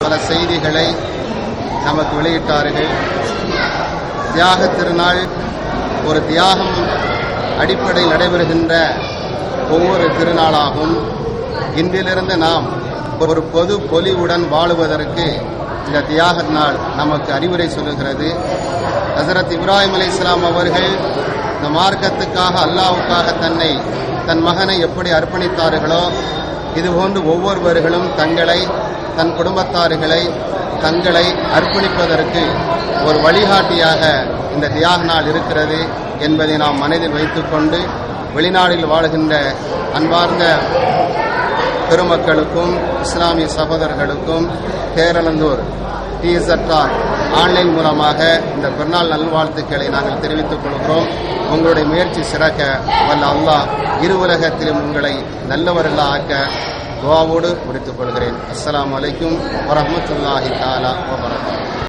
பல செய்திகளை நமக்கு வெளியிட்டார்கள். தியாக திருநாள் ஒரு தியாகம் அடிப்படையில் நடைபெறுகின்ற ஒவ்வொரு திருநாளாகும். இன்றிலிருந்து நாம் ஒரு பொது பொலிவுடன் வாழுவதற்கு இந்த தியாக நாள் நமக்கு அறிவுரை சொல்லுகிறது. ஹசரத் இப்ராஹிம் அலைஹிஸ்ஸலாம் அவர்கள் இந்த மார்க்கத்துக்காக அல்லாஹ்வுக்காக தன் மகனை எப்படி அர்ப்பணித்தார்களோ இதுபோன்று ஒவ்வொருவர்களும் தன் குடும்பத்தார்களை தங்களை அர்ப்பணிப்பதற்கு ஒரு வழிகாட்டியாக இந்த தியாக நாள் இருக்கிறது என்பதை நாம் மனதில் வைத்துக்கொண்டு வெளிநாட்டில் வாழ்கின்ற அன்பார்ந்த பெருமக்களுக்கும் இஸ்லாமிய சகோதரர்களுக்கும் பேரளந்தூர் TZR ஆன்லைன் மூலமாக இந்த பெருநாள் நல்வாழ்த்துக்களை நாங்கள் தெரிவித்துக் கொள்கிறோம். உங்களுடைய முயற்சி சிறக்க வல்ல அல்லாஹ் இருவுலகத்திலும் உங்களை நல்லவர்களாக ஆக்க துஆவோடு முடித்துக் கொள்கிறேன். அஸ்ஸலாமு அலைக்கும் வரஹ்மத்துல்லாஹி தஆலா வபரகாத்துஹு.